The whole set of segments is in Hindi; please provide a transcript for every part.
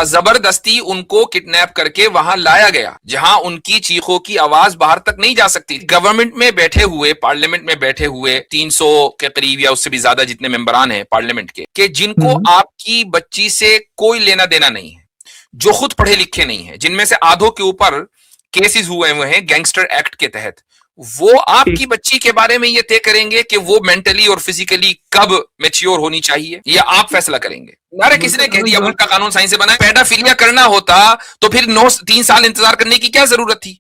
जबरदस्ती उनको किडनैप करके वहां लाया गया जहां उनकी चीखों की आवाज बाहर तक नहीं जा सकती। गवर्नमेंट में बैठे हुए, पार्लियामेंट में बैठे हुए 300 के करीब या उससे भी ज्यादा जितने मेंबरान हैं पार्लियामेंट के जिनको आपकी बच्ची से कोई लेना देना नहीं है, जो खुद पढ़े लिखे नहीं है, जिनमें से आधों के ऊपर केसेस हुए हैं गैंगस्टर एक्ट के तहत, वो आपकी बच्ची के बारे में ये तय करेंगे कि वो मेंटली और फिजिकली कब मैच्योर होनी चाहिए, या आप फैसला करेंगे? अरे किसने कह दिया मुल्क का कानून साइंस से बना है? पेडाफिलिया करना होता तो फिर 3 साल इंतजार करने की क्या जरूरत थी?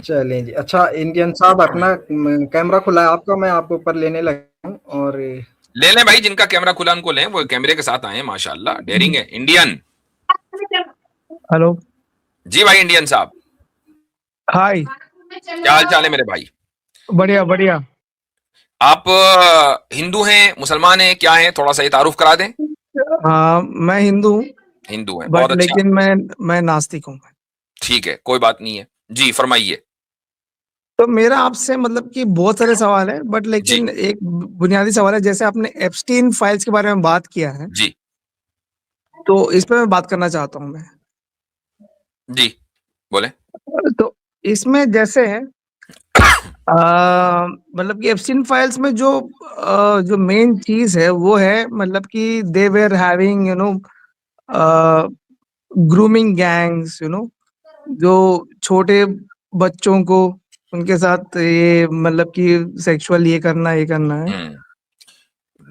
चलें जी। अच्छा इंडियन साहब, अपना कैमरा खुला है आपका, मैं आपको ऊपर लेने लगा हूँ। और ले लें भाई, जिनका कैमरा खुला उनको लें, वो कैमरे के साथ आए, माशाल्लाह डेयरिंग है। इंडियन, हेलो जी भाई इंडियन साहब, हाय, क्या हाल चाल है मेरे भाई? बढ़िया बढ़िया। आप हिंदू हैं, मुसलमान हैं, क्या हैं? थोड़ा सा ये तारुफ करा दें। हाँ, मैं हिंदू हूँ, हिंदू हैं, बहुत अच्छा। लेकिन मैं नास्तिक हूँ। ठीक है, कोई बात नहीं है जी, फरमाइए। तो मेरा आपसे मतलब कि बहुत सारे सवाल है, बट लेकिन एक बुनियादी सवाल है। जैसे आपने एप्स्टीन फाइल्स के बारे में बात किया है जी, तो इस पे मैं बात करना चाहता हूँ मैं। जी बोले। तो इसमें जैसे मतलब कि एप्स्टीन फाइल्स में जो मेन चीज है वो है मतलब कि they were having grooming gangs, जो छोटे बच्चों को उनके साथ ये मतलब कि सेक्सुअल ये करना है।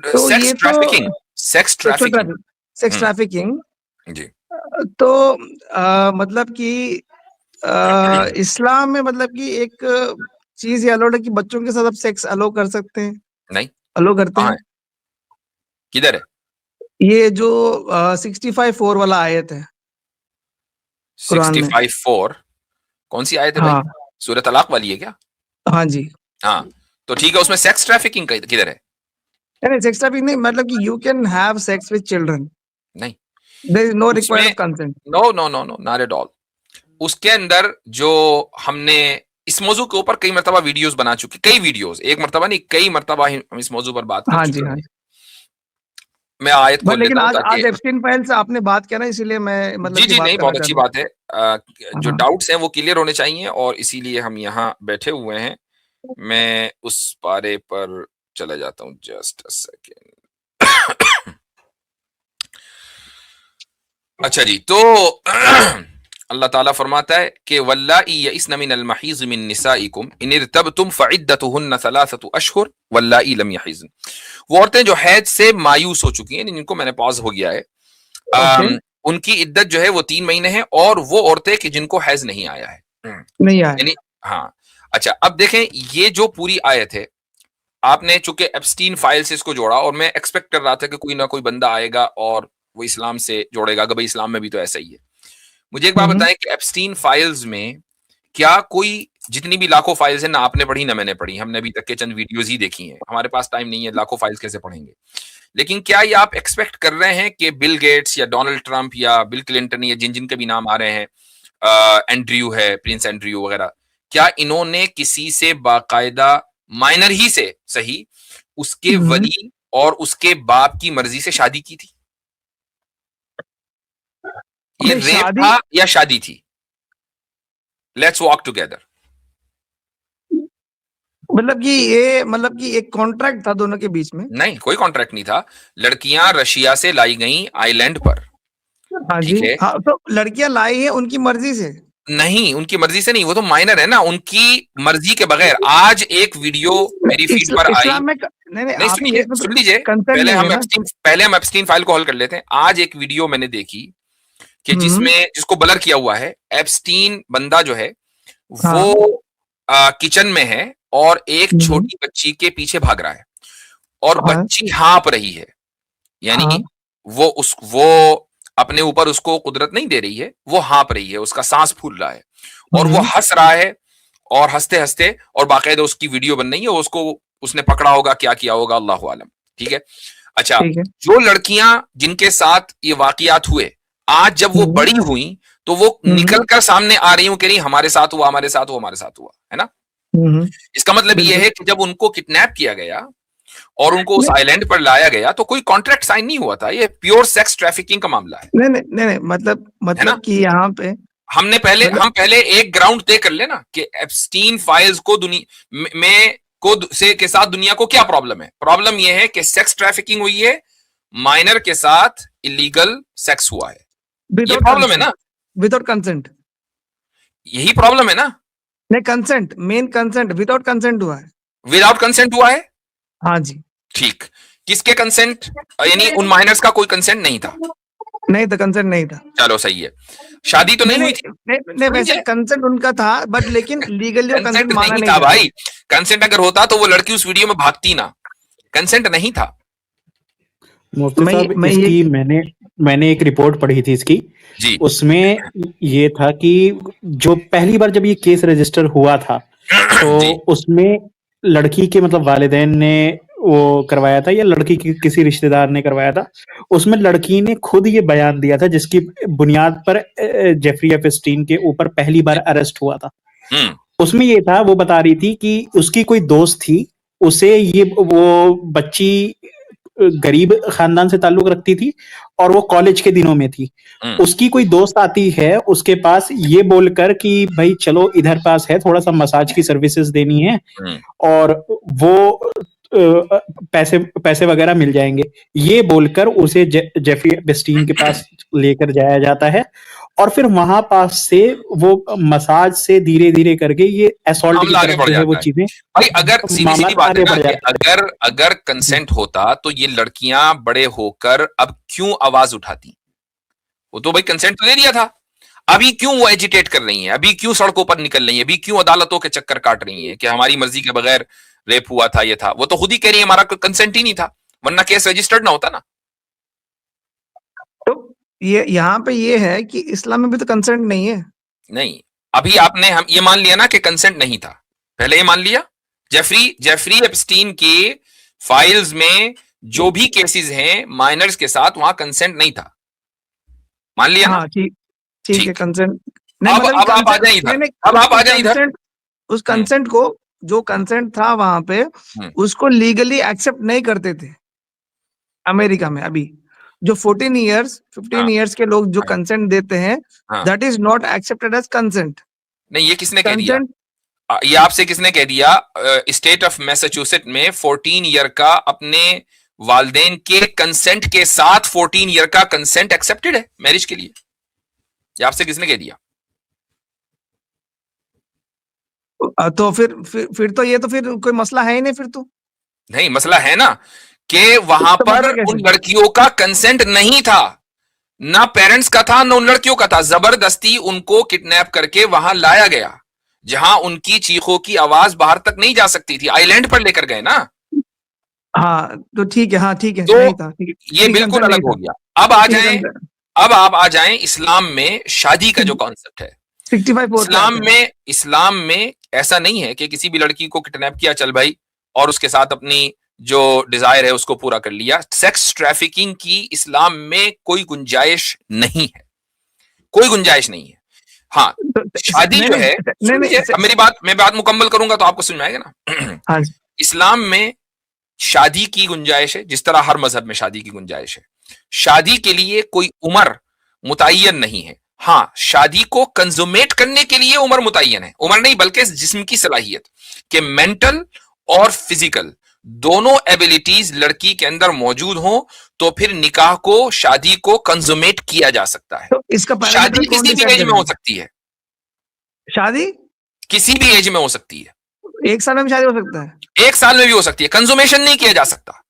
तो सेक्स ये trafficking, sex trafficking, sex trafficking. जी। तो मतलब कि इस्लाम में मतलब कि एक चीज ये अलाउड है कि बच्चों के साथ आप सेक्स अलाउ कर सकते हैं? नहीं, अलाउ करते कहाँ हैं? है, किधर है? ये जो 65:4 वाला आयत है कुरान में। 65:4 कौन सी आयत है भाई? हाँ सूरह तलाक वाली है क्या? हाँ जी। हाँ, तो ठीक है, उसमें सेक्स ट्रैफिकिंग किधर है? नहीं, सेक्स ट्रैफिकिंग नहीं, मतलब कि you can have sex with children, नहीं, देयर इज नो उसमें required consent. No no no no, not at all. उसके अंदर जो हमने इस मौजू के ऊपर कई मरतबा वीडियोस बना चुके, कई वीडियोस, एक मरतबा नहीं कई मरतबा हम इस मौजू पर बात कर हाँ जी, चुके हाँ हैं। जी। मैं आयत खोल लेकिन लेता हूँ आज ताकि, एप्स्टीन फाइल से आपने बात किया ना, इसीलिए मैं जी मतलब की जी बात नहीं, करना बहुत अच्छी चाहता बात है। जो हूँ। डाउट्स हैं वो क्लियर होने चाहिए और इसीलिए हम यहाँ बैठे हुए हैं। मैं उस पारे पर चला जाता हूँ, जस्ट अ सेकेंड। अच्छा जी, तो अल्लाह ताला फरमाता है कि वल्लाई यइस्न मिनल महीज़ मिन निसाइकुम इन इर्तबतुम फइद्दतुहुन्न सलासतु अशहुर वल्लाई लम यहिज़न। वो औरतें जो हैज से मायूस हो चुकी हैं, जिनको मैंने पॉज हो गया है, उनकी इद्दत जो है वो 3 महीने है, और वो औरतें कि जिनको हैज नहीं आया है। नहीं आया। यानी हाँ, अच्छा अब देखें, ये जो पूरी आयत है, आपने चूंकि एप्स्टीन फाइल से इसको जोड़ा, और मैं एक्सपेक्ट कर रहा था कि कोई ना कोई बंदा आएगा और वो इस्लाम से जोड़ेगा कि भाई इस्लाम में भी तो ऐसा ही है। मुझे एक बात बताएं कि एप्स्टीन फाइल्स में क्या कोई, जितनी भी लाखों फाइल्स हैं, ना आपने पढ़ी ना मैंने पढ़ी, हमने अभी तक के चंद वीडियोस ही देखी हैं, हमारे पास टाइम नहीं है, लाखों फाइल्स कैसे पढ़ेंगे। लेकिन क्या ये आप एक्सपेक्ट कर रहे हैं कि बिल गेट्स या डोनाल्ड ट्रंप या बिल क्लिंटन या जिन जिन के भी नाम आ रहे हैं, एंड्रयू है, प्रिंस एंड्रयू वगैरह, क्या इन्होंने किसी से बाकायदा, माइनर ही से सही, उसके वली और उसके बाप की मर्जी से शादी की थी? ये रेप था या शादी थी? Let's walk together. मतलब कि एक कॉन्ट्रैक्ट था दोनों के बीच में? नहीं, कोई कॉन्ट्रैक्ट नहीं था। लड़कियां रशिया से लाई गई आइलैंड पर, हाँ ठीक जी। है? हाँ, तो लड़कियां लाई है उनकी मर्जी से? नहीं, उनकी मर्जी से नहीं, वो तो माइनर है ना, उनकी मर्जी के बगैर। आज एक वीडियो मेरी फीड पर आई, इस्लाम में नहीं, नहीं आपके सुनिए, इसमें सुन लीजिए, कंसर्न नहीं है ना? पहले हम एप्स्टीन फाइल को हल कर लेते हैं। आज एक वीडियो मैंने देखी कि जिसको ब्लर किया हुआ है, एप्स्टीन बंदा जो है वो किचन में है और एक छोटी बच्ची के पीछे भाग रहा है, और बच्ची हाँप रही है, यानी वो अपने ऊपर उसको कुदरत नहीं दे रही है, वो हाँप रही है, उसका सांस फूल रहा है, और वो हंस रहा है, और हंसते हंसते, और बाकायदा उसकी वीडियो बन रही है, उसको उसने पकड़ा होगा, क्या किया होगा, अल्लाह आलम। ठीक है? अच्छा, जो लड़कियां जिनके साथ ये वाकयात हुए, आज जब वो बड़ी हुई तो वो निकल कर सामने आ रही हूं, कह रही हमारे साथ हुआ, हमारे साथ हुआ, हमारे साथ हुआ, है ना? इसका मतलब ये है कि जब उनको किडनैप किया गया और उनको उस आइलैंड पर लाया गया, तो कोई कॉन्ट्रैक्ट साइन नहीं हुआ था, ये प्योर सेक्स ट्रैफिकिंग का मामला है। नहीं, मतलब कि यहाँ पे हम पहले एक ग्राउंड तय कर लेना कि एप्स्टीन फाइल्स को के साथ दुनिया को क्या प्रॉब्लम है। प्रॉब्लम यह है कि सेक्स ट्रैफिकिंग हुई है, माइनर के साथ इलीगल सेक्स हुआ है, ये प्रॉब्लम है ना, विदाउट कंसेंट। यही प्रॉब्लम है ना। नहीं, consent, main consent, without consent हुआ है। विदाउट कंसेंट हुआ है, हाँ जी। ठीक, किसके कंसेंट, यानी उन माइनर्स का कोई कंसेंट नहीं था? नहीं था, कंसेंट नहीं था। चलो सही है, शादी तो नहीं हुई थी। नहीं, वैसे कंसेंट उनका था, बट लेकिन लीगली कंसेंट माना नहीं था भाई। कंसेंट अगर होता तो वो लड़की उस वीडियो में भागती ना, कंसेंट नहीं था। मुफ्ती साहब, इसकी मैंने एक रिपोर्ट पढ़ी थी इसकी जी। उसमें ये था कि जो पहली बार जब ये केस रजिस्टर हुआ था तो उसमें लड़की के मतलब वालिदैन ने वो करवाया था या लड़की की किसी रिश्तेदार ने करवाया था। उसमें लड़की ने खुद ये बयान दिया था जिसकी बुनियाद पर जेफरी एप्स्टीन के ऊपर पहली बार अरेस्ट हुआ था। उसमें ये था, वो बता रही थी कि उसकी कोई दोस्त थी, उसे वो बच्ची गरीब खानदान से ताल्लुक रखती थी और वो कॉलेज के दिनों में थी। उसकी कोई दोस्त आती है उसके पास ये बोलकर कि भाई चलो इधर पास है, थोड़ा सा मसाज की सर्विसेज देनी है और वो पैसे वगैरह मिल जाएंगे, ये बोलकर उसे जेफरी एप्स्टीन के पास लेकर जाया जाता है और फिर वहां पास से वो मसाज से धीरे धीरे करके ये असॉल्ट की तरफ जो है वो चीजें। भाई अगर सीधी बात है ना, अगर कंसेंट होता तो ये लड़कियां बड़े होकर अब क्यों आवाज उठाती? वो तो भाई कंसेंट तो दे दिया था, अभी क्यों वो एजिटेट कर रही हैं, अभी क्यों सड़कों पर निकल रही हैं, अभी क्यों अदालतों के चक्कर काट रही हैं कि हमारी मर्जी के बगैर रेप हुआ था, ये था, वो तो खुद ही कह रही है हमारा कंसेंट ही नहीं था, वरना केस रजिस्टर्ड ना होता ना। तो ये यहाँ पे ये है कि इस्लाम में भी तो कंसेंट नहीं है। नहीं, अभी आपने हम ये मान लिया ना कि कंसेंट नहीं था, पहले ये मान लिया। जेफरी एप्स्टीन के फाइल्स में जो भी केसेस हैं माइनर्स के साथ, वहां कंसेंट नहीं था, मान लिया ना। ठीक है, कंसेंट अब आप आ जाए इधर, अब आप आ जाए इधर। उस कंसेंट को, जो कंसेंट था वहां पे, उसको लीगली एक्सेप्ट नहीं करते थे अमेरिका में। अभी जो 14 इयर्स 15 इयर्स के लोग जो कंसेंट देते हैं, that is not accepted as consent. नहीं, ये किसने कह दिया? ये आपसे किसने कह दिया? स्टेट ऑफ मैसाचुसेट में 14 ईयर का अपने वालदेन के कंसेंट के साथ 14 ईयर का कंसेंट एक्सेप्टेड है मैरिज के लिए। ये आपसे किसने कह दिया? तो फिर तो ये तो फिर कोई मसला है ही नहीं। फिर तो नहीं, मसला है ना कि वहां पर उन लड़कियों का कंसेंट नहीं था, ना पेरेंट्स का था ना उन लड़कियों का था, जबरदस्ती उनको किडनैप करके वहां लाया गया जहां उनकी चीखों की आवाज बाहर तक नहीं जा सकती थी, आइलैंड पर लेकर गए ना। हाँ तो ठीक है, हाँ ठीक है, तो नहीं था, ये बिल्कुल अलग हो गया। अब आ जाएं, अब आप आ जाएं इस्लाम में शादी का जो कॉन्सेप्ट है। 65 इस्लाम में ऐसा नहीं है कि किसी भी लड़की को किडनैप किया, चल भाई, और उसके साथ अपनी जो डिजायर है उसको पूरा कर लिया। सेक्स ट्रैफिकिंग की इस्लाम में कोई गुंजाइश नहीं है, कोई गुंजाइश नहीं है। हाँ, शादी जो है, अब मैं बात मुकम्मल करूंगा तो आपको समझ में आएगा ना। इस्लाम में शादी की गुंजाइश है, जिस तरह हर मजहब में शादी की गुंजाइश है। शादी के लिए कोई उम्र मुतय्यन नहीं है। हाँ, शादी को कंजुमेट करने के लिए उम्र मुतय्यन है, उम्र नहीं बल्कि जिस्म की सलाहियत, कि मेंटल और फिजिकल दोनों एबिलिटीज लड़की के अंदर मौजूद हो तो फिर निकाह को, शादी को कंजुमेट किया जा सकता है। तो इसका शादी किसी भी एज में हो सकती है, शादी किसी भी एज में हो सकती है, 1 साल में भी शादी हो सकता है, 1 साल में भी हो सकती है। कंजुमेशन नहीं किया जा सकता,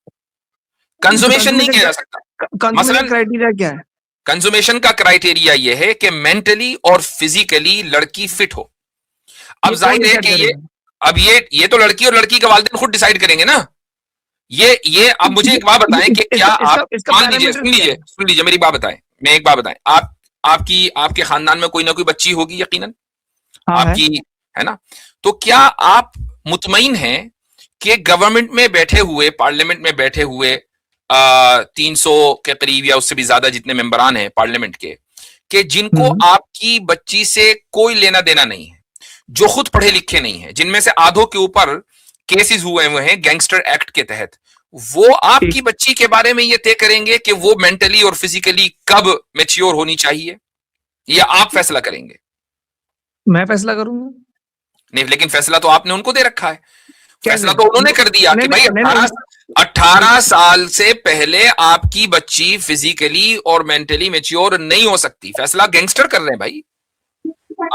कंजुमेशन नहीं किया जा सकता। मसलन क्राइटेरिया क्या है? कंजुमेशन का क्राइटेरिया यह है कि मेंटली और फिजिकली लड़की फिट हो। अब जाहिर है कि ये तो लड़की और लड़की के वालिदैन खुद डिसाइड करेंगे ना। ये अब मुझे एक बात बताएं कि क्या आप, मान लीजिए, सुन लीजिए मेरी बात बताएं, मैं एक बात बताएं, आपके खानदान में कोई ना कोई बच्ची होगी यकीनन, आपकी है ना। तो क्या आप मुतमईन हैं कि गवर्नमेंट में बैठे हुए, पार्लियामेंट में बैठे हुए 300 के करीब या उससे भी ज्यादा जितने मेंबरान हैं पार्लियामेंट के जिनको आपकी बच्ची से कोई लेना देना नहीं है, जो खुद पढ़े लिखे नहीं है, जिनमें से आधों के ऊपर केसेस हुए हैं गैंगस्टर एक्ट के तहत, वो आपकी बच्ची के बारे में ये तय करेंगे कि वो मेंटली और फिजिकली कब मैच्योर होनी चाहिए, या आप फैसला करेंगे? मैं फैसला करूंगा। नहीं, लेकिन फैसला तो आपने उनको दे रखा है। फैसला तो उन्होंने कर दिया कि भाई 18 साल से पहले आपकी बच्ची फिजिकली और मेंटली मैच्योर नहीं हो सकती। फैसला गैंगस्टर कर रहे हैं भाई,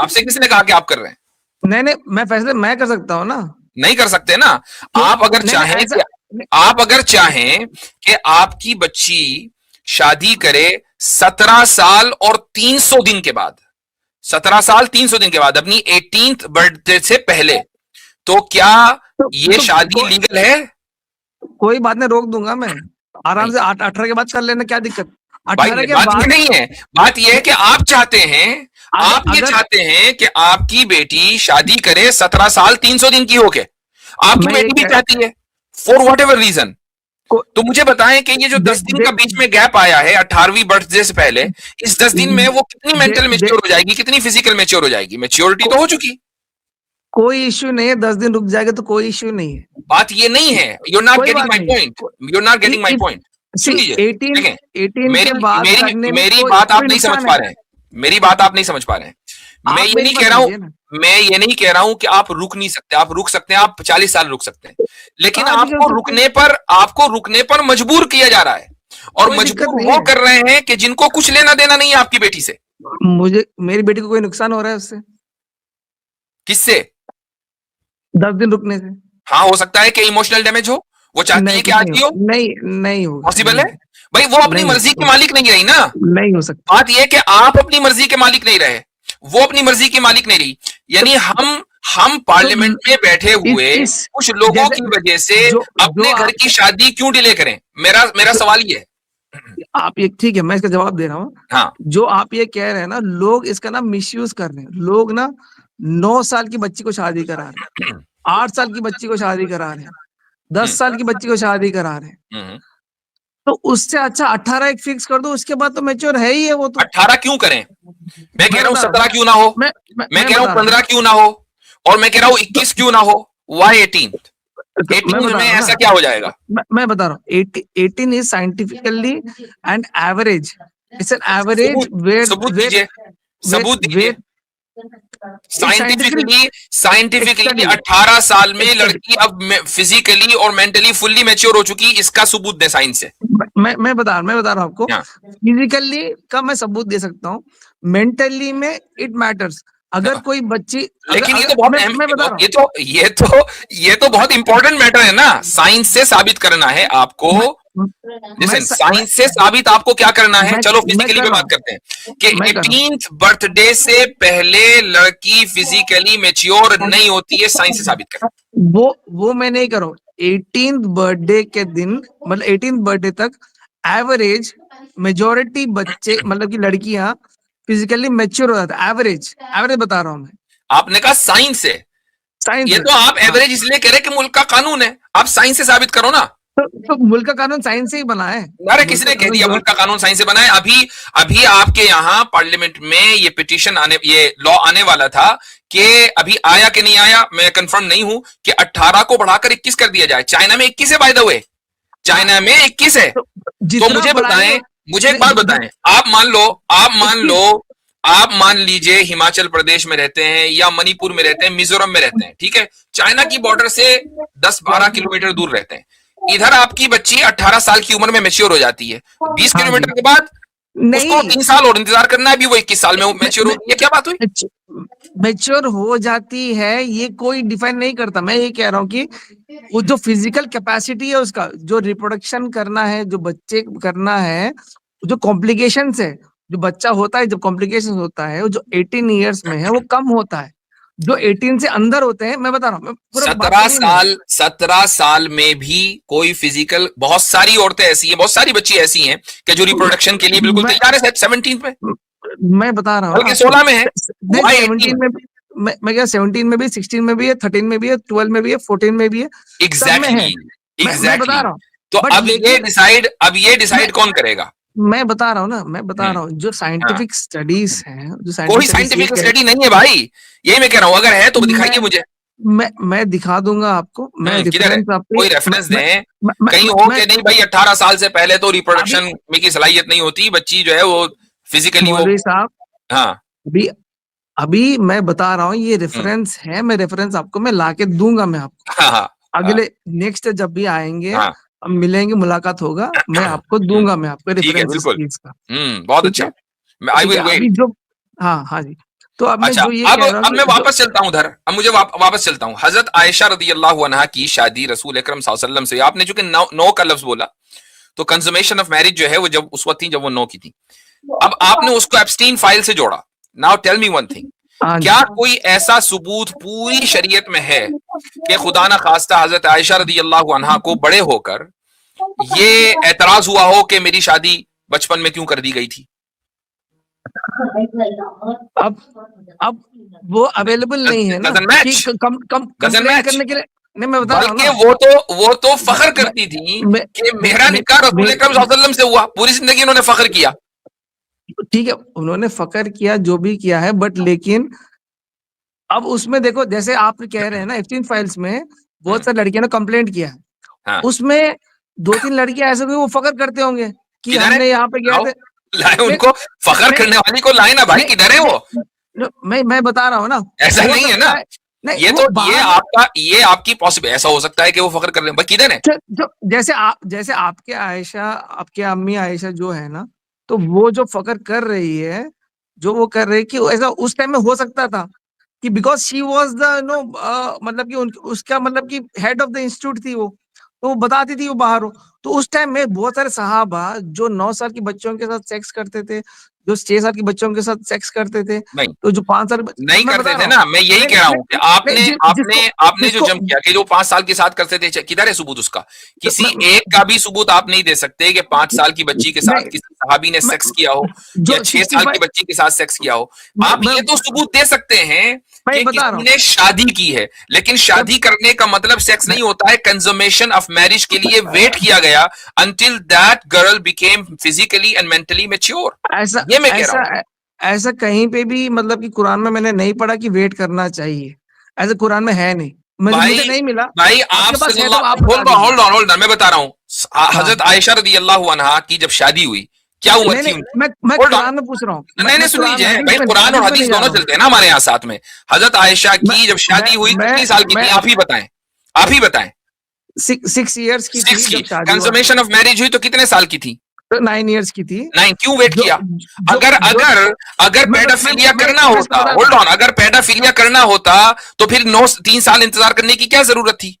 आपसे किसने कहा कि आप कर रहे हैं? नहीं, मैं फैसले मैं कर सकता हूँ ना। नहीं कर सकते ना। आप अगर चाहें कि आपकी बच्ची शादी करे 17 साल और 300 दिन के बाद, 17 साल 300 दिन के बाद, अपनी 18th बर्थडे से पहले, तो क्या ये शादी लीगल है? कोई बात नहीं, रोक दूंगा मैं आराम से। 18 के बाद कर लेना, क्या दिक्कत? 18 के बात बाद ये नहीं है, बात ये है कि आप चाहते हैं, आप ये चाहते हैं कि आपकी बेटी शादी करे 17 साल 300 दिन की होके। आपकी बेटी भी चाहती है, फॉर वॉट एवर रीजन। तो मुझे बताएं कि ये जो 10 दिन का बीच में गैप आया है 18वीं बर्थडे से पहले, इस 10 दिन में वो कितनी मेंटल मैच्योर हो जाएगी, कितनी फिजिकल मैच्योर हो जाएगी? मैच्योरिटी तो हो चुकी। कोई इश्यू नहीं है, 10 दिन रुक जाएगा तो कोई इश्यू नहीं है। बात ये नहीं है, you are not getting my point, you are not getting my point. सुनिए, 18 के बाद मेरी बात आप नहीं समझ पा रहे हैं, मेरी बात आप नहीं समझ पा रहे हैं। मैं ये नहीं कह रहा हूं कि आप रुक नहीं सकते, आप रुक सकते हैं, आप 40 साल रुक सकते हैं, लेकिन आपको रुकने पर मजबूर किया जा रहा है, और मजबूर वो कर रहे हैं कि जिनको कुछ लेना देना नहीं है आपकी बेटी से। मेरी बेटी को कोई नुकसान हो रहा है उससे? किससे? 10 दिन रुकने से। हाँ, हो सकता है कि इमोशनल डैमेज हो, वो चाहती है कि आज ही हो। नहीं हो, पॉसिबल है भाई, वो अपनी मर्जी के मालिक नहीं रही ना। नहीं हो सकता। बात यह कि आप अपनी मर्जी के मालिक नहीं रहे, वो अपनी मर्जी की मालिक नहीं रही। यानी हम पार्लियामेंट में बैठे हुए कुछ लोगों की वजह से अपने घर की शादी क्यों डिले करें? मेरा सवाल ये है। आप ये ठीक है, मैं इसका जवाब दे रहा हूँ। हाँ, जो आप ये कह रहे हैं ना, लोग इसका ना मिसयूज कर रहे हैं। लोग ना 9 साल की बच्ची को शादी करा रहे हैं, 8 साल की बच्ची को शादी करा रहे हैं, 10 साल की बच्ची को शादी करा रहे हैं। तो उससे अच्छा 18 एक फिक्स कर दो, उसके बाद तो मैच्योर है ही है वो। तो 18 क्यों करें? मैं कह रहा हूँ 17 क्यों ना हो, मैं कह रहा हूँ 15 क्यों ना हो, और मैं कह रहा हूँ 21 क्यों ना हो। Why 18? 18 में ऐसा क्या हो जाएगा? मैं बता रहा हूँ, 18 is scientifically and average, it's an average where. सबूत दीजिए। साइंटिफिकली 18 साल में लड़की अब फिजिकली और मेंटली फुल्ली मैच्योर हो चुकी, इसका सबूत दे साइंस से। मैं बता रहा हूँ आपको। फिजिकली का मैं सबूत दे सकता हूँ, मेंटली में इट मैटर्स। अगर कोई बच्ची, लेकिन ये तो बहुत ये तो बहुत इंपॉर्टेंट मैटर है ना। साइंस से साबित करना है आपको। साइंस से साबित आपको क्या करना है? चलो फिजिकली पे बात करते हैं कि 18th बर्थडे से पहले लड़की फिजिकली मैच्योर नहीं होती है, साइंस से साबित करना। वो मैं नहीं कर रहा हूँ। 18th बर्थडे के दिन, मतलब 18th बर्थडे तक एवरेज मेजोरिटी बच्चे, मतलब की लड़कियां फिजिकली मैच्योर हो जाता है। एवरेज बता रहा हूँ मैं। आपने कहा साइंस से, ये तो आप एवरेज इसलिए कह रहे कि मुल्क का कानून है। आप साइंस से साबित करो ना। तो मुल्क का कानून साइंस से ही बना है। अरे किसने कह दिया मुल्क का कानून साइंस से बना है? अभी आपके यहाँ पार्लियामेंट में ये पिटीशन ये लॉ आने वाला था कि अभी आया कि नहीं आया मैं कंफर्म नहीं हूं, कि 18 को बढ़ाकर 21 कर दिया जाए। चाइना में 21 है, बाय द वे, चाइना में 21 है। तो मुझे बताएं, मुझे एक बात बताएं, आप मान लीजिए हिमाचल प्रदेश में रहते हैं या मणिपुर में रहते हैं, मिजोरम में रहते हैं, ठीक है, चाइना की बॉर्डर से 10-12 किलोमीटर दूर रहते हैं। इधर आपकी बच्ची 18 साल की उम्र में मैच्योर हो जाती है, 20 किलोमीटर के बाद उसको 3 साल और इंतजार करना है, अभी वो 21 साल में मैच्योर होती है। क्या बात हुई? मैच्योर हो जाती है, ये कोई डिफाइन नहीं करता। मैं ये कह रहा हूँ कि वो जो फिजिकल कैपेसिटी है उसका, जो रिप्रोडक्शन करना है, जो बच्चे करना है, जो कॉम्प्लिकेशंस है, जो बच्चा होता है, जब कॉम्प्लिकेशन होता है, जो 18 ईयर्स में है वो कम होता है, जो 18 से अंदर होते हैं। मैं बता रहा हूँ 17 साल में भी कोई फिजिकल, बहुत सारी औरतें ऐसी हैं, बहुत सारी बच्ची ऐसी हैं कि जो रिप्रोडक्शन के लिए बिल्कुल तैयार है। 17 में मैं बता रहा हूँ, बल्कि 16 में है। 17 में मैं क्या 17 में भी, 16 में भी है, 13 में भी है, 12 में भी है, 14 में भी है। एग्जैक्टली मैं बता रहा हूँ। तो अब ये डिसाइड कौन करेगा? मैं बता रहा हूँ ना, मैं बता रहा हूँ जो साइंटिफिक स्टडीज हैं, कोई साइंटिफिक स्टडी नहीं है भाई, यही मैं कह रहा हूँ। अगर है तो दिखाइए मुझे। मैं दिखा दूंगा आपको, मैं किधर है? रेफरेंस आपको कोई रेफरेंस मैं दें, मैं कहीं हो मैं कि नहीं भाई 18 साल से पहले तो रिप्रोडक्शन में की सलाहियत नहीं होती, बच्ची जो है वो फिजिकली वो। मौलवी साहब, हाँ अभी अभी मैं बता रहा हूँ, ये रेफरेंस है, मैं रेफरेंस आपको मैं लाके दूंगा मैं आपको। हाँ हाँ अगले नेक्स्ट जब भी आएंगे, हाँ हम मिलेंगे, मुलाकात होगा, मैं आपको दूंगा मैं आपको ठीक है रेफरेंस इस बिल्कुल। चीज का। बहुत ठीक है, अच्छा, आई ठीक है। Will wait. अभी जो हाँ जी, तो अब मैं अच्छा जो ये अब कह रहा हूँ मैं कि वापस चलता हूँ उधर, अब मुझे वापस चलता हूँ। हजरत आयशा रदी अल्लाह अन्हा की शादी रसूल अकरम सल्लल्लाहु अलैहि वसल्लम से, आपने चूंकि नो का लफ्ज बोला, तो कंजमेशन ऑफ मैरिज जो है वो जब उस वक्त थी जब वो नो की थी। अब आपने उसको एब्स्टीन फाइल से जोड़ा। Now tell me one thing, हाँ जी, क्या कोई ऐसा सबूत पूरी शरीयत में है कि खुदा ना खास्ता हजरत आयशा रदी अल्लाह अन्हा को बड़े होकर ये एतराज हुआ हो कि मेरी शादी बचपन में क्यों कर दी गई थी? अब वो अवेलेबल नहीं है ना Doesn't कि match. Complain match. करने के लिए। नहीं, मैं बता रहा हूँ बल्कि ना, वो तो फख्र करती थी मैं कि मेरा निकाह रसूल अकरम सल्लल्लाहु अलैहि वसल्लम से हुआ। पूरी जिंदगी उन्होंने फख्र किया। ठीक है, उन्होंने फकर किया जो भी किया है, बट लेकिन अब उसमें देखो, जैसे आप कह रहे हैं ना, एब्स्टीन फाइल्स में बहुत सारी लड़कियों ने कंप्लेंट किया है, हाँ। उसमें 2-3 लड़कियां ऐसे भी वो फकर करते होंगे कि किधर है? हमने यहाँ पे गए लाओ, थे। लाए नहीं, उनको, फख्र नहीं, करने वाली को लाए ना भाई, नहीं, किधर है वो? मैं बता रहा हूँ ना, ऐसा हो नहीं है सकता ना, है। नहीं, ये वो तो बाहर ये आपकी पॉसिबल, ऐसा हो सकता है कि वो फख्र कर रहे हैं, किधर है? जो जैसे आपके आयशा, आपके अम्मी आयशा जो है ना, तो वो जो फकर कर रही है, जो वो कर रही है, कि ऐसा उस टाइम में हो सकता था कि because she was the no मतलब कि उसका मतलब कि हेड ऑफ द इंस्टीट्यूट थी वो, तो वो बताती थी वो बाहर हो। तो उस टाइम में बहुत सारे सहाबा जो 9 साल की बच्चों के साथ सेक्स करते थे, जो 6 साल की बच्चों के साथ सेक्स करते थे, नहीं, तो जो 5 साल नहीं मैं करते बता थे रहा ना, हूँ। मैं यही नहीं, कह रहा नहीं, हूँ कि नहीं, आपने जो जिसको जम किया कि जो 5 साल के साथ करते थे, किधर है सबूत उसका? किसी मैं- एक का भी सबूत आप नहीं दे सकते कि 5 साल की बच्ची के साथ नहीं, किसी सहाबी ने मैं सेक्स किया हो या जो 6 साल की 65 बच्ची के साथ सेक्स किया हो। आप मैं ये तो सबूत दे सकते हैं मैं कि बता रहा किसी हूँ। ने शादी की है, लेकिन शादी करने का मतलब सेक्स नहीं होता है। कंजमेशन ऑफ मैरिज के लिए वेट किया गया until that girl became physically and mentally mature। ऐसा ये मैं कह रहा हूँ। ऐसा ऐसा कहीं पे भी मतलब कि कुरान में मैंने नहीं पढ़ा कि वेट करना चाहिए, ऐसा कुरान में है नहीं, मुझे भाई नहीं मिला। भाई आप आपके पास है तो आप बता दीजिए। होल्ड ऑन, मैं बता रहा हूँ। हाँ, हजरत आयशा रदी अल्लाह अन्हा की जब शादी हुई, क्या उम्र नहीं, थी नहीं, उनकी? मैं होल्ड ऑन, कुरान में पूछ रहा हूँ, नहीं नहीं मैं सुन कुरान लीजिए भाई, कुरान और हदीस पे हदीस नहीं जा दोनों रहा हूँ। चलते हैं ना हमारे यहाँ साथ में। हजरत आयशा की जब शादी हुई मैं कितनी साल की थी, आप ही बताएं, आप ही बताएं। 6 इयर्स की थी 6 की जब शादी हुआ, कंजमेशन ऑफ मैरिज हुई तो कितने साल की थी? तो 9 इयर्स की थी। 9। क्यों वेट जो किया? जो अगर जो अगर अगर मैं पेडाफिलिया करना मैं होता, बता रहा होल्ड हूँ। ऑन, अगर पेडाफिलिया करना होता तो फिर 3 साल इंतजार करने की क्या जरूरत थी?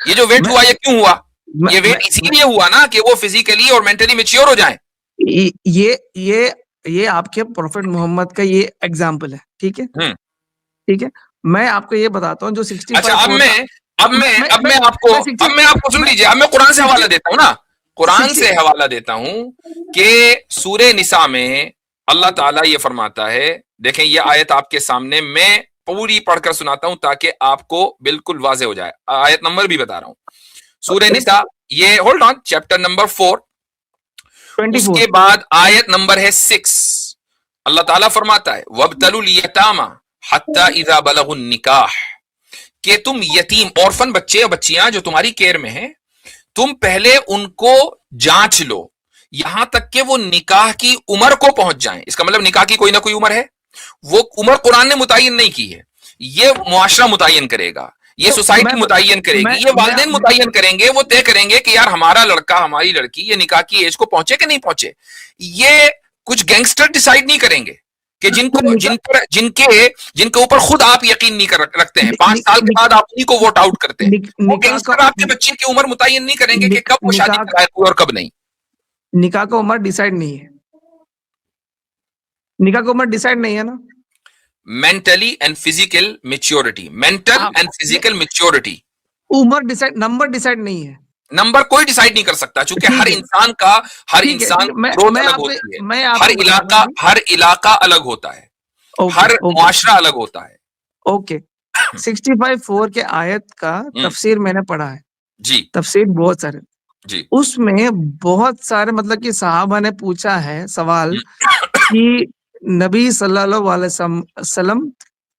ये जो वेट मैं हुआ ये क्यों हुआ? मैं ये मैं वेट इसीलिए हुआ ना कि वो फिजिकली और मेंटली मेच्योर हो जाएं। ये आपके प्रोफेट मोहम्मद का ये एग्जाम्पल है, ठीक है, हम्म। ठीक है। मैं आपको ये बताता हूँ जो अच्छा 65 4 का, अब मैं आपको सुन लीजिए, अब मैं कुरान से हवाला देता हूँ ना, कुरान से हवाला देता हूँ कि सूरे निसा में अल्लाह ताला ये फरमाता है, देखें ये आयत आपके सामने, मैं पूरी पढ़कर सुनाता हूं ताकि आपको बिल्कुल वाजे हो जाए। आयत नंबर भी बता रहा हूं, सूरे निसा, ये होल्ड ऑन, चैप्टर नंबर 4, 24। उसके बाद आयत नंबर है 6। अल्लाह ताला फरमाता है वब्तलुल यतामा हत्ता इज़ा बलगुन निकाह, कि तुम यतीम ऑर्फन बच्चे या बच्चियां जो तुम्हारी केयर में हैं, तुम पहले उनको जांच लो यहां तक कि वो निकाह की उम्र को पहुंच जाएं। इसका मतलब निकाह की कोई ना कोई उम्र है, वो उम्र कुरान ने मुतय्यन नहीं की है, ये मुआशरा मुतय्यन करेगा, ये सोसाइटी मुतय्यन करेगी, ये वालिदैन मुतय्यन करेंगे, वो तय करेंगे कि यार हमारा लड़का हमारी लड़की ये निकाह की एज को पहुंचे कि नहीं पहुंचे। ये कुछ गैंगस्टर डिसाइड नहीं करेंगे कि जिनके ऊपर खुद आप यकीन नहीं रखते हैं, 5 साल के बाद आप उन्हीं को वोट आउट करते हैं। वो गैंगस्टर आपके बच्चे की उम्र मुतय्यन नहीं करेंगे कि कब वो शादी के लायक हुए और कब नहीं। निकाह का उम्र डिसाइड नहीं है, निकाह का उम्र डिसाइड नहीं है ना। Mentally and physical maturity, mental and physical maturity, उम्र डिसाइड, नंबर डिसाइड नहीं है, नंबर कोई डिसाइड नहीं कर सकता, क्योंकि हर इंसान ग्रोथ अलग होती है, हर इलाका अलग होता है, हर मुआशरा अलग होता है। ओके, 65:4 के आयत का तफसीर मैंने पढ़ा है जी, तफसीर बहुत सारे जी, उसमें बहुत सारे मतलब कि सहाबा ने पूछा है सवाल कि नबी सल्लल्लाहु अलैहि वसल्लम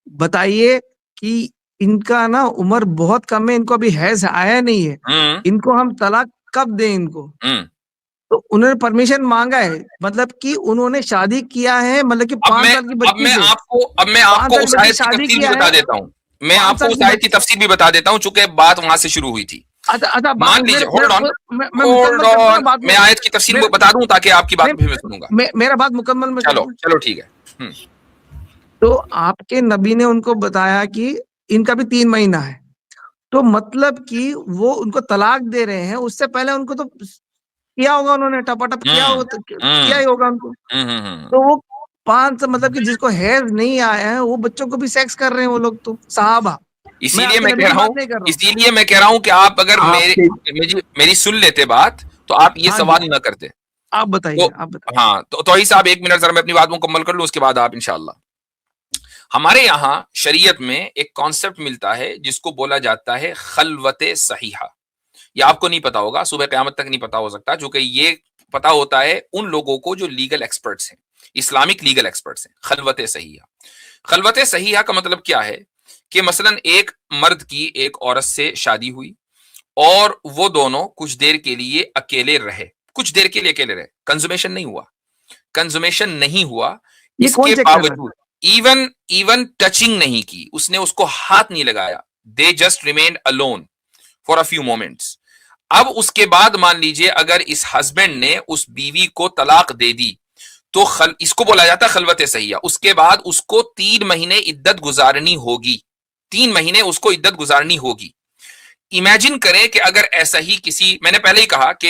बताइए कि इनका ना उम्र बहुत कम है, इनको अभी हैज आया नहीं है, इनको हम तलाक कब दें इनको? तो उन्होंने परमिशन मांगा है, मतलब कि उन्होंने शादी किया है, मतलब कि 5 साल की बच्ची से। अब मैं आपको उस आयत की तफसीर भी बता देता हूँ, मैं आपको उस आयत की तफसीर भी बता देता हूँ, चूंकि बात वहां से शुरू हुई थी। अच्छा, मान लीजिए, होल्ड ऑन, मैं आयत की तफसीर बता दूं ताकि आपकी बात भी मैं सुनूंगा। मेरा बात मुकम्मल में चलो ठीक है। तो आपके नबी ने उनको बताया कि इनका भी 3 महीना है, तो मतलब कि वो उनको तलाक दे रहे हैं, उससे पहले उनको तो किया होगा, उन्होंने टपाटप किया ही होगा उनको। तो वो 5 मतलब कि जिसको हैज नहीं आया है वो बच्चों को भी सेक्स कर रहे हैं वो लोग, तो सहाबा। इसीलिए मैं कह रहा हूँ कि आप अगर मेरी सुन लेते बात तो आप ये सवाल न करते। आप बताइए। हाँ, तो ही साहब 1 मिनट जरा मैं अपनी बात मुकम्मल कर लूं, उसके बाद आप इंशाअल्लाह। हमारे यहाँ शरीयत में एक कॉन्सेप्ट मिलता है जिसको बोला जाता है खलवते सहीहा। ये आपको नहीं पता होगा, सुबह क़यामत तक नहीं पता हो सकता, क्योंकि ये पता होता है उन लोगों को जो लीगल एक्सपर्ट्स हैं, इस्लामिक लीगल एक्सपर्ट्स हैं। खलवते सहीहा, खलवते सहीहा का मतलब क्या है कि मसलन एक मर्द की एक औरत से शादी हुई और वो दोनों कुछ देर के लिए अकेले रहे, कुछ देर के लिए अकेले रहे, कंजुमेशन नहीं हुआ, इसके बावजूद इवन टचिंग नहीं की, उसने उसको हाथ नहीं लगाया, they just remained alone for a few moments. अब उसके बाद मान लीजिए अगर इस हस्बैंड ने उस बीवी को तलाक दे दी तो इसको बोला जाता है खलवत सहिया। उसके बाद उसको 3 महीने इद्दत गुजारनी होगी, 3 महीने उसको इद्दत गुजारनी होगी। इमेजिन करें कि अगर ऐसा ही किसी, मैंने पहले ही कहा कि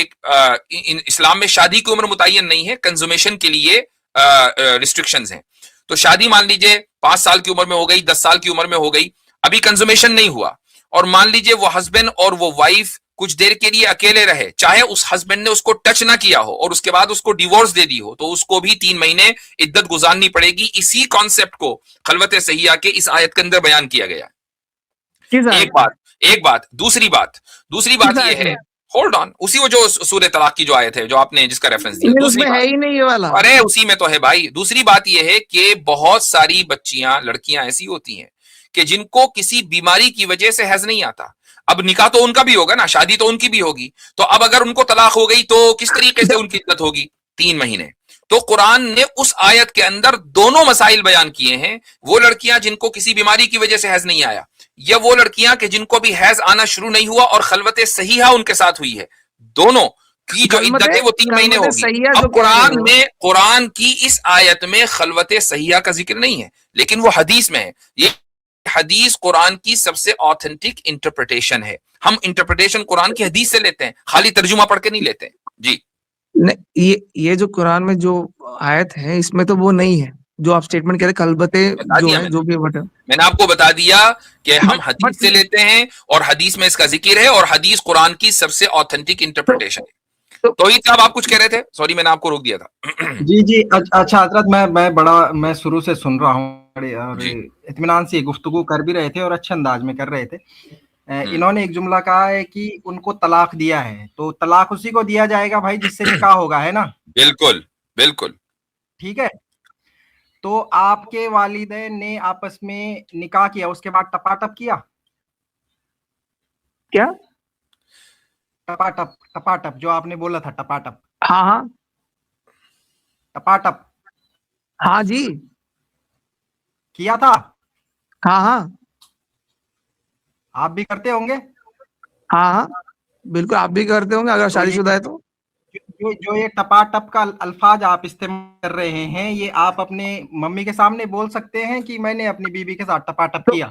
इस्लाम में शादी की उम्र मुतय्यन नहीं है, कंजुमेशन के लिए रिस्ट्रिक्शंस हैं। तो शादी मान लीजिए 5 साल की उम्र में हो गई, 10 साल की उम्र में हो गई, अभी कंजुमेशन नहीं हुआ, और मान लीजिए वो हस्बैंड और वो वाइफ कुछ देर के लिए अकेले रहे, चाहे उस हस्बैंड ने उसको टच ना किया हो और उसके बाद उसको डिवोर्स दे दी हो, तो उसको भी 3 महीने इद्दत गुजारनी पड़ेगी। इसी कॉन्सेप्ट को खलवत सहिया के इस आयत के अंदर बयान किया गया। एक बात दूसरी बात ये है, होल्ड ऑन, उसी वो जो सूरह तलाक की जो आयत है जो आपने जिसका रेफरेंस दिया, दूसरी बात है ही नहीं ये वाला। अरे उसी में तो है भाई। दूसरी बात ये है कि बहुत सारी बच्चियां, लड़कियां ऐसी होती हैं कि जिनको किसी बीमारी की वजह से हैज नहीं आता। अब निकाह तो उनका भी होगा ना, शादी तो उनकी भी होगी, तो अब अगर उनको तलाक हो गई तो किस तरीके से उनकी इद्दत होगी? 3 महीने। तो कुरान ने उस आयत के अंदर दोनों मसाइल बयान किए हैं, वो लड़कियां जिनको किसी बीमारी की वजह से हैज नहीं आया, या वो लड़कियां कि जिनको भी हैज आना शुरू नहीं हुआ और खलवत सहीहा उनके साथ हुई है, दोनों की जो इद्दत है वो 3 महीने होगी। अब कुरान की इस आयत में खलवत सहीहा का जिक्र नहीं है, लेकिन वो हदीस में है। ये हदीस कुरान की सबसे ऑथेंटिक इंटरप्रिटेशन है। हम इंटरप्रिटेशन कुरान की हदीस से लेते हैं, खाली तर्जुमा पढ़ के नहीं लेते हैं जी। ये जो कुरान में जो आयत है इसमें तो वो नहीं है जो आप स्टेटमेंट कह रहे, खलबते जो है, जो भी मैंने आपको बता दिया कि हम हदीस से लेते हैं और हदीस में इसका जिक्र है, और हदीस कुरान की सबसे ऑथेंटिक इंटरप्रिटेशन है। तो ये साहब आप कुछ कह रहे थे, सॉरी मैंने आपको रोक दिया था। जी अच्छा हजरत, मैं शुरू से सुन रहा हूँ और इत्मीनान से गुफ्तगू कर भी रहे थे और अच्छे अंदाज में कर रहे थे। इन्होंने एक जुमला कहा है कि उनको तलाक दिया है, तो तलाक उसी को दिया जाएगा भाई जिससे निकाह होगा, है ना? बिल्कुल बिल्कुल ठीक है। तो आपके वालिदैन ने आपस में निकाह किया, उसके बाद टपाटप किया? क्या टपाटप जो आपने बोला था, टपाटप? हाँ टपाटप, हाँ जी किया था। हाँ आप भी करते होंगे? हाँ बिल्कुल, आप भी करते होंगे अगर शादीशुदा है तो। जो ये टपाटप का अल्फाज आप इस्तेमाल कर रहे हैं, ये आप अपने मम्मी के सामने बोल सकते हैं कि मैंने अपनी बीबी के साथ टपाटप किया?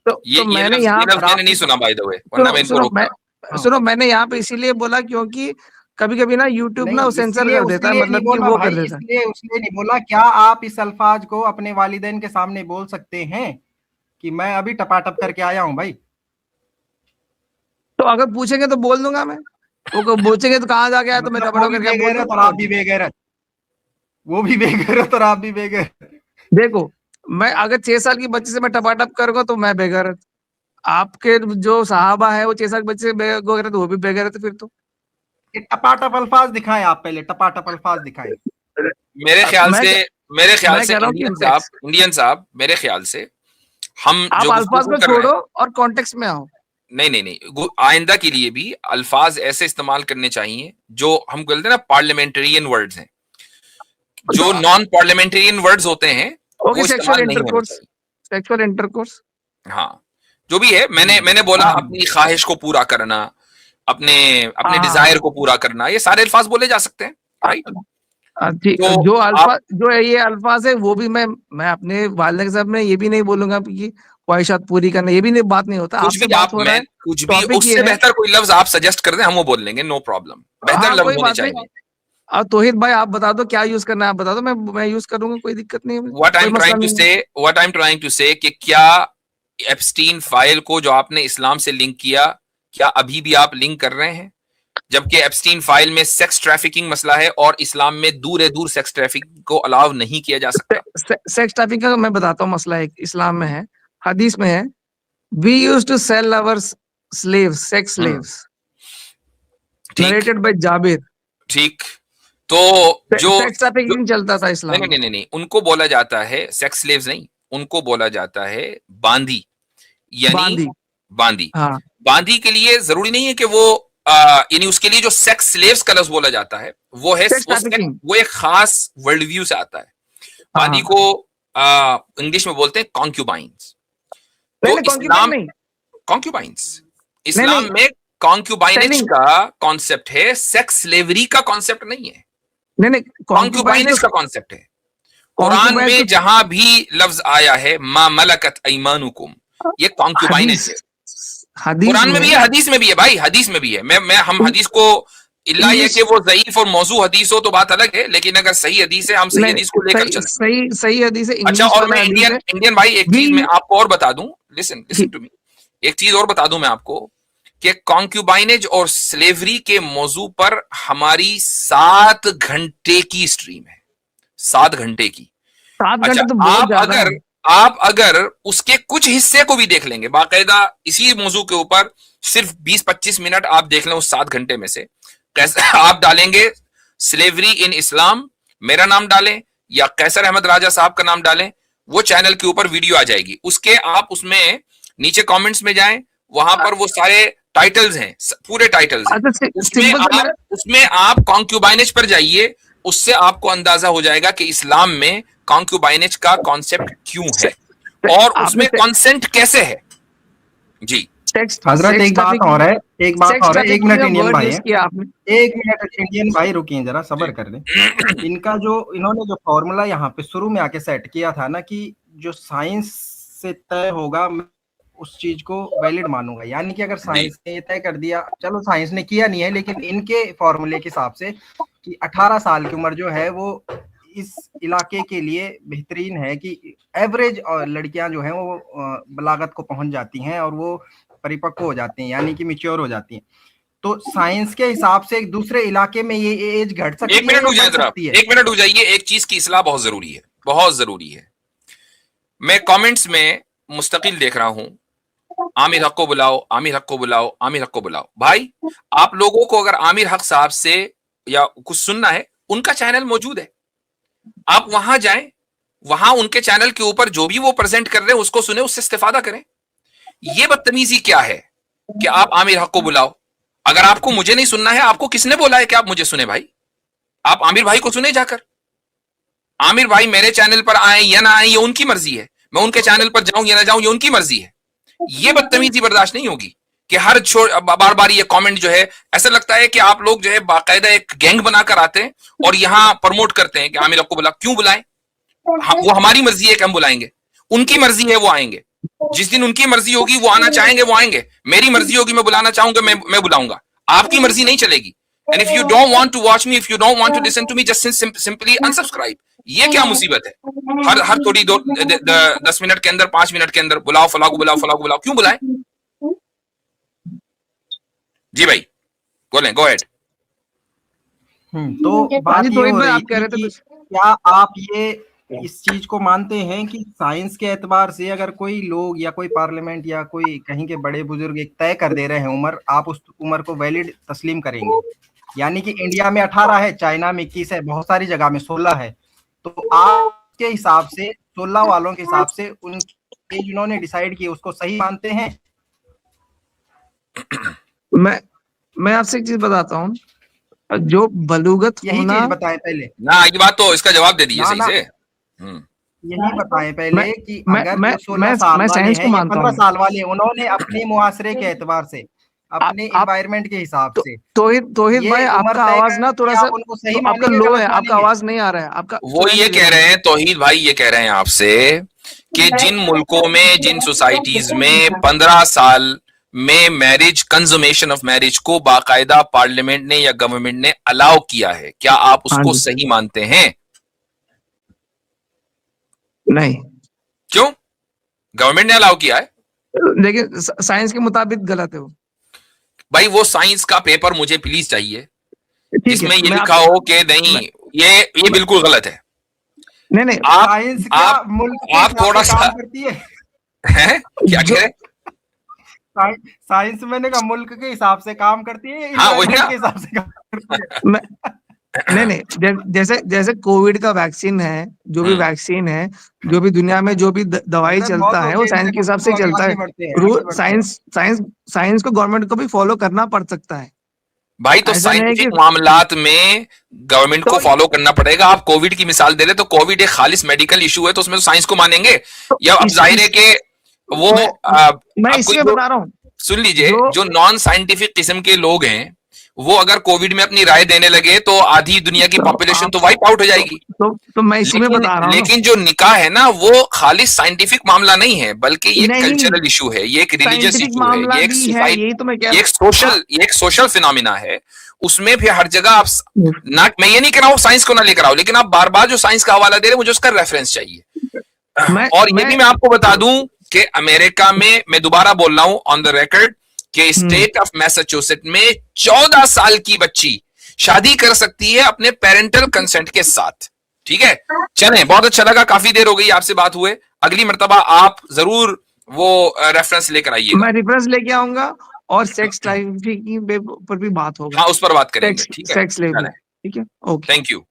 तो मैंने यहाँ मैंने नहीं सुना बाय द वे, वरना मैं इनको रोकता। सुनो, मैंने यहाँ पे इसीलिए बोला क्योंकि कभी-कभी ना यूट्यूब ना सेंसर कर देता है, मतलब कि वो कर देता है। इसलिए नहीं बोला। क्या आप इस अल्फाज को अपने वालिदैन के सामने बोल सकते हैं कि मैं अभी टपाटप करके आया हूँ भाई? तो अगर पूछेंगे तो बोल दूंगा मैं, वो पूछेंगे तो कहाँ जाके आया, तो मैं टपाटप करके बोल दूंगा। और आप भी बेगैरत, वो भी बेगैरत और आप भी बेगैरत। देखो, मैं अगर 6 साल की बच्ची से मैं टपाटप करूंगा तो मैं बेगैरत, आपके जो साहबा है वो 6 साल के बच्चे से बेगैरत, वो भी बेगैरत। फिर तो टपाटप अल्फाज दिखाएं आप, पहले टपाटप अल्फाज दिखाएं। मेरे ख्याल से इंडियन साहब, मेरे ख्याल से हम आप जो अल्फाज गुफ्तगू को कर रहे हैं, छोड़ो और कॉन्टेक्स्ट में आओ। नहीं, आइंदा के लिए भी अल्फाज ऐसे इस्तेमाल करने चाहिए जो हम बोलते हैं ना पार्लियामेंटेरियन वर्ड्स हैं, जो नॉन पार्लियामेंटेरियन वर्ड्स होते हैं ओके, वो सेक्सुअल इस्तेमाल नहीं होने इंटरकोर्स, चाहिए। सेक्सुअल इंटरकोर्स, हाँ, जो भी है, मैंने बोला हाँ। अपनी ख्वाहिश को पूरा करना, अपने हाँ, डिजायर को पूरा करना, ये सारे अल्फाज बोले जा सकते हैं, राइट? ठीक। तो जो आप अल्फाज, जो ये अल्फाज है वो भी मैं अपने वालिद के सामने ये भी नहीं बोलूंगा कि ख्वाहिशात पूरी करना, ये भी नहीं, बात नहीं होता। कुछ आपसे भी बात हो रहा है, कुछ भी टॉपिक उससे ये है। बेहतर कोई लफ्ज आप सजेस्ट कर दें, हम वो बोल लेंगे, नो प्रॉब्लम। बेहतर हाँ, लफ्ज कोई होने बात नहीं। चाहिए। और तौहीद भाई आप बता दो क्या यूज करना है, आप बता दो, मैं यूज करूंगा, कोई दिक्कत नहीं है, व्हाट आई कोई एम मसला ट्राइंग टू नहीं है। Say what I am trying to say कि क्या एप्स्टीन फाइल को जो आपने इस्लाम से लिंक किया, क्या अभी भी आप लिंक कर रहे हैं? जबकि एप्स्टीन फाइल में सेक्स ट्रैफिकिंग मसला है और इस्लाम में दूर दूर सेक्स ट्रैफिकिंग को अलाउ नहीं किया जा सकता। सेक्स ट्रैफिकिंग का मैं बताता हूँ, मसला एक इस्लाम में है, हदीस में है, we use to sell our slaves, sex slaves, ठीक नरेटेड बाय जाबिर। ठीक, तो जो सेक्स ट्रैफिकिंग चलता था इस्लाम में। नहीं, उनको बोला जाता है सेक्स स्लेव्स नहीं, उनको बोला जाता है बांदी, यानी बांदी। हाँ, बांदी के लिए जरूरी नहीं है कि वो यानी उसके लिए जो सेक्स स्लेव्स का लफ्ज बोला जाता है वो है सेक्स ट्रैफिकिंग। वो एक खास वर्ल्ड व्यू से आता है। बांदी को इंग्लिश में बोलते हैं कॉन्क्यूबाइंस। तो इस्लाम कॉन्क्यूबाइंस, इस्लाम में कॉन्क्यूबाइनेज का कॉन्सेप्ट है, सेक्स स्लेवरी का कॉन्सेप्ट नहीं है, नहीं, कॉन्क्यूबाइनेज का कॉन्सेप्ट है। कुरान में जहां भी लफ्ज आया है मा मलकत ऐमानुकुम, ये कॉन्क्यूबाइनेज है। कुरान में भी है, हदीस में भी है भाई, हदीस में भी है। हम हदीस को इल्ला ये कि वो ज़ईफ और मौजू हदीस हो तो बात अलग है, लेकिन अगर सही हदीस है हम सही हदीस को लेकर चलें। सही हदीस है। अच्छा, और मैं इंडियन भाई एक चीज मैं आपको और बता दूं, लिसन टू मी, एक चीज और बता दूं मैं आपको कि कॉन्क्यूबाइनेज और स्लेवरी के मौजू पर हमारी 7 घंटे की स्ट्रीम है, 7 घंटे की। 7 घंटे अच्छा, तो बहुत ज्यादा है। आप अगर उसके कुछ हिस्से को भी देख लेंगे बाकायदा इसी मौजू के ऊपर, सिर्फ 20-25 मिनट आप देख लें उस 7 घंटे में से, कैसे आप डालेंगे स्लेवरी इन इस्लाम, मेरा नाम डालें या कैसर अहमद राजा साहब का नाम डालें, वो चैनल के ऊपर वीडियो आ जाएगी। उसके आप उसमें नीचे कमेंट्स में जाएं, वहां पर वो सारे टाइटल्स हैं, पूरे टाइटल्स हैं। उसमें आप कॉन्क्यूबाइनेज पर जाइए, उससे आपको अंदाजा हो जाएगा कि इस्लाम में कॉन्क्यूबाइनेज का कॉन्सेप्ट क्यों है और उसमें कंसेंट कैसे है। जी हजरत, एक बात और है, एक मिनट इंडियन भाई है, एक मिनट इंडियन भाई रुकिए जरा, सब्र कर लें। इनका जो इन्होंने जो फॉर्मूला यहाँ पे शुरू में आके सेट किया था ना कि जो साइंस से तय होगा मैं उस चीज को वैलिड मानूंगा, यानी कि अगर साइंस ने तय कर दिया, चलो साइंस ने किया नहीं है, लेकिन इनके फॉर्मूले के हिसाब से कि 18 साल की उम्र जो है वो इस इलाके के लिए बेहतरीन है कि एवरेज लड़कियां जो हैं वो बलागत को पहुंच जाती हैं और वो परिपक्व हो जाती हैं, यानी कि मैच्योर हो जाती हैं। तो साइंस के हिसाब से एक दूसरे इलाके में ये एज घट सकती है। 1 मिनट हो जाए जरा, 1 मिनट हो जाइए। एक चीज की इस्लाह बहुत जरूरी है, बहुत जरूरी है। मैं कमेंट्स में मुस्तकिल देख रहा हूं, आमिर हक को बुलाओ, आमिर हक को बुलाओ, आमिर हक को बुलाओ। भाई, आप लोगों को अगर आमिर हक साहब से या कुछ सुनना है, उनका चैनल मौजूद है, आप वहां जाएं, वहां उनके चैनल के ऊपर जो भी वो प्रेजेंट कर रहे हैं उसको सुने, उससे इस्तेफादा करें। ये बदतमीजी क्या है कि आप आमिर हक को बुलाओ? अगर आपको मुझे नहीं सुनना है, आपको किसने बोला है कि आप मुझे सुने? भाई, आप आमिर भाई को सुने जाकर। आमिर भाई मेरे चैनल पर आए या ना आए ये उनकी मर्जी है, मैं उनके चैनल पर जाऊं या ना जाऊं ये उनकी मर्जी है। ये बदतमीजी बर्दाश्त नहीं होगी कि हर बार बार ये कमेंट जो है, ऐसा लगता है कि आप लोग जो है बाकायदा एक गैंग बनाकर आते हैं और यहां प्रमोट करते हैं कि आमिर हक को बुला। क्यों बुलाएं? वो हमारी मर्जी है कि हम बुलाएंगे, उनकी मर्जी है वो आएंगे। जिस दिन उनकी मर्जी होगी वो आना चाहेंगे वो आएंगे, मेरी मर्जी होगी मैं बुलाना चाहूंगा मैं बुलाऊंगा। आपकी मर्जी नहीं चलेगी। And if you don't want to watch me, if you don't want to listen to me, just simply unsubscribe. ये क्या मुसीबत है? हर थोड़ी 10 मिनट के अंदर, 5 मिनट के अंदर बुलाओ फलां को बुलाओ, फलां को बुलाओ। क्यों बुलाएं? जी भाई बोलें, गो अहेड। तो बात ये हो रही थी कि क्या आप ये इस चीज को मानते हैं कि साइंस के एतबार से अगर कोई लोग या कोई पार्लियामेंट या कोई कहीं के बड़े बुजुर्ग एक तय कर दे रहे हैं उम्र, आप उस उम्र को वैलिड तस्लीम करेंगे? यानी कि इंडिया में 18 है, चाइना में 21 है, बहुत सारी जगह में 16 है, तो आपके हिसाब से 16 वालों के हिसाब से एज उन्होंने डिसाइड की उसको सही मानते हैं? मैं आपसे एक चीज बताता हूँ, जो बलूगत यही होना, चीज बताएं पहले ना, ये बात तो इसका जवाब दे दीजिए ना, सही ना। से। यही बताएं पहले कि मैं अगर मैं जो 16 साल मैं वाले साइंस को हैं या मानता 15 हूँ। साल वाले, उन्होंने अपने मुआशरे के एतबार से, अपने एनवायरनमेंट के हिसाब से तोहिद ये भाई, उम्र आपका तय आवाज ना थोड़ा करके सा आप उनको सही आपका मानेंगे, लो गलत है, आपका मानेंगे? आवाज नहीं आ रहा है आपका। वो ये कह रहे हैं, तौहीद भाई ये कह रहे हैं आपसे कि जिन मुल्कों में, जिन सोसाइटीज में 15 साल में मैरिज, कंजुमेशन ऑफ मैरिज को बाकायदा पार्लियामेंट ने या गवर्नमेंट ने अलाउ किया है, क्या आप उसको सही मानते हैं? नहीं। क्यों? गवर्नमेंट ने अलाउ किया है। देखिए, साइंस के मुताबिक गलत है वो। भाई वो साइंस का पेपर मुझे प्लीज चाहिए जिसमें ये मैं लिखा हो कि नहीं, ये बिल्कुल गलत है। नहीं साइंस क्या मुल्क के आप हिसाब थोड़ा से सा काम करती है? हैं? क्या कह रहे हैं? साइंस मैंने कहा मुल्क के हिसाब से काम करती है, हाँ, वही ना। के हिसाब से काम करती है। नहीं, जैसे कोविड का वैक्सीन है, जो भी वैक्सीन है, जो भी दुनिया में जो भी दवाई चलता है, वो साइंस के हिसाब से चलता है। साइंस को गवर्नमेंट को भी फॉलो करना पड़ सकता है भाई। तो साइंटिफिक मामलात में गवर्नमेंट को फॉलो करना पड़ेगा। आप कोविड की मिसाल दे रहे, तो कोविड एक खालिस मेडिकल इशू है, तो उसमें तो साइंस को मानेंगे या अब जाहिर है कि वो मैं इसलिए बता रहा हूँ, सुन लीजिए, जो नॉन साइंटिफिक किस्म के लोग हैं वो अगर कोविड में अपनी राय देने लगे तो आधी दुनिया की पॉपुलेशन तो वाइप आउट हो जाएगी। तो मैं इसी में बता रहा हूँ। लेकिन जो निकाह है ना, वो खालिस साइंटिफिक मामला नहीं है, बल्कि ये कल्चरल इशू है, ये एक रिलीजियस इशू है, ये एक सोसाइटी, ये एक सोशल फिनोमिना है। उसमें भी हर जगह आप ना, मैं ये नहीं कह रहा हूँ साइंस को ना लेकर आओ, लेकिन आप बार बार जो साइंस का हवाला दे रहे हैं, मुझे उसका रेफरेंस चाहिए। और ये भी मैं आपको बता दूं कि अमेरिका में, मैं दोबारा बोल रहा हूं ऑन द रिकॉर्ड, कि स्टेट ऑफ मैसाचुसेट में 14 साल की बच्ची शादी कर सकती है अपने पेरेंटल कंसेंट के साथ। ठीक है, चलें, बहुत अच्छा लगा, काफी देर हो गई आपसे बात हुए। अगली मर्तबा आप जरूर वो रेफरेंस लेकर आइए। मैं रेफरेंस लेके आऊंगा और सेक्स ट्रैफिकिंग पर भी बात होगा। हाँ, उस पर बात करेंगे। ठीक है, सेक्स लेवल। ठीक है, ओके, थैंक यू।